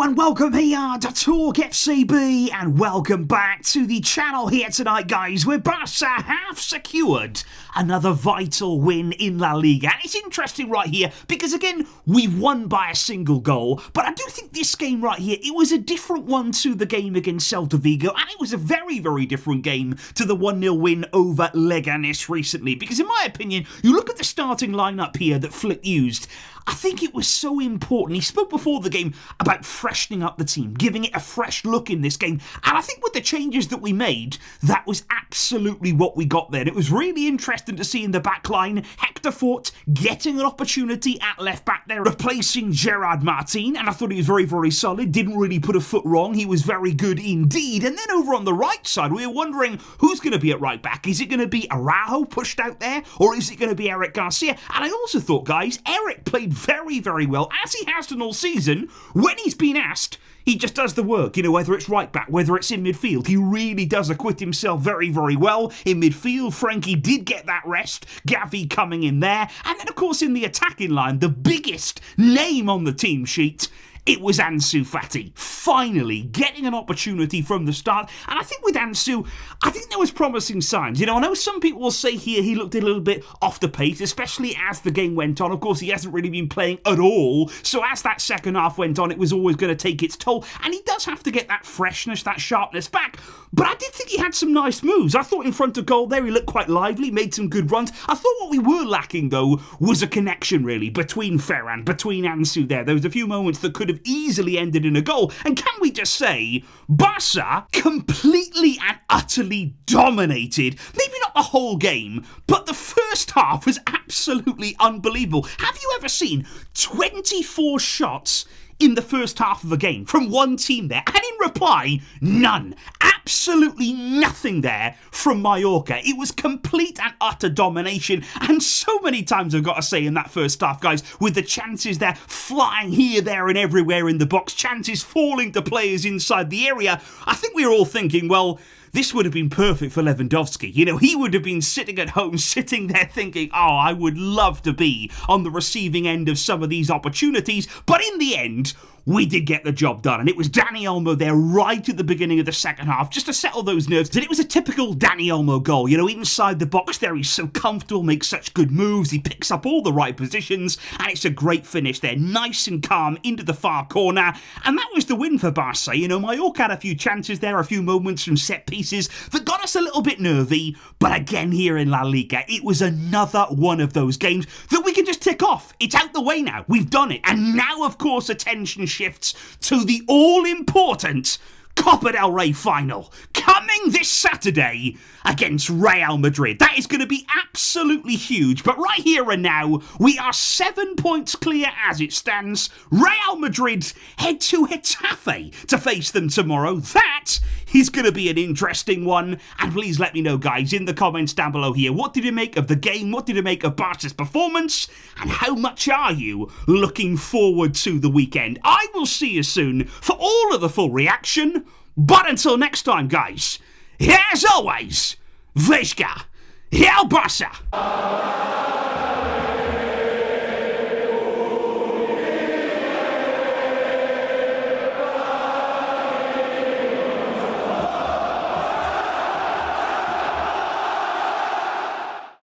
and welcome here to TalkFCB, and welcome back to the channel here tonight, guys, where Barca have secured another vital win in La Liga. And it's interesting right here because, again, we won by a single goal, but I do think this game right here, it was a different one to the game against Celta Vigo, and it was a very, very different game to the 1-0 win over Leganes recently, because in my opinion, you look at the starting lineup here that Flick used, I think it was so important. He spoke before the game about freshening up the team, giving it a fresh look in this game. And I think with the changes that we made, that was absolutely what we got there. It was really interesting to see in the back line, Hector Fort getting an opportunity at left back there, replacing Gerard Martin. And I thought he was very, very solid. Didn't really put a foot wrong. He was very good indeed. And then over on the right side, we were wondering who's going to be at right back. Is it going to be Araujo pushed out there? Or is it going to be Eric Garcia? And I also thought, guys, Eric played very, very well, as he has done all season. When he's been asked, he just does the work, whether it's right back, whether it's in midfield. He really does acquit himself very, very well in midfield. Frankie did get that rest, Gavi coming in there, and then of course in the attacking line, the biggest name on the team sheet, it was Ansu Fati, finally getting an opportunity from the start. And I think with Ansu, I think there was promising signs. I know some people will say here he looked a little bit off the pace, especially as the game went on. Of course, he hasn't really been playing at all. So as that second half went on, it was always going to take its toll. And he does have to get that freshness, that sharpness back. But I did think he had some nice moves. I thought in front of goal there, he looked quite lively, made some good runs. I thought what we were lacking, though, was a connection, really, between Ferran, between Ansu there. There was a few moments that could have easily ended in a goal. And can we just say, Barca completely and utterly dominated, maybe not the whole game, but the first half was absolutely unbelievable. Have you ever seen 24 shots in the first half of a game from one team there? And in reply, none. Absolutely nothing there from Mallorca. It was complete and utter domination. And so many times I've got to say in that first half, guys, with the chances there flying here, there and everywhere in the box, chances falling to players inside the area, I think we were all thinking, well, this would have been perfect for Lewandowski. He would have been sitting at home, sitting there thinking, oh, I would love to be on the receiving end of some of these opportunities. But in the end, we did get the job done. And it was Dani Olmo there right at the beginning of the second half, just to settle those nerves. And it was a typical Dani Olmo goal. Inside the box there, he's so comfortable, makes such good moves. He picks up all the right positions, and it's a great finish there. Nice and calm into the far corner. And that was the win for Barca. Mallorca had a few chances there, a few moments from set pieces that got us a little bit nervy. But again, here in La Liga, it was another one of those games that we can just tick off. It's out the way now. We've done it. And now, of course, attention shifts to the all-important Copa del Rey final, coming this Saturday against Real Madrid. That is going to be absolutely huge. But right here and now, we are 7 points clear as it stands. Real Madrid head to Getafe to face them tomorrow. That is going to be an interesting one. And please let me know, guys, in the comments down below here, what did you make of the game? What did you make of Barca's performance? And how much are you looking forward to the weekend? I will see you soon for all of the full reaction. But until next time, guys, as always, Vesca, Real Barca.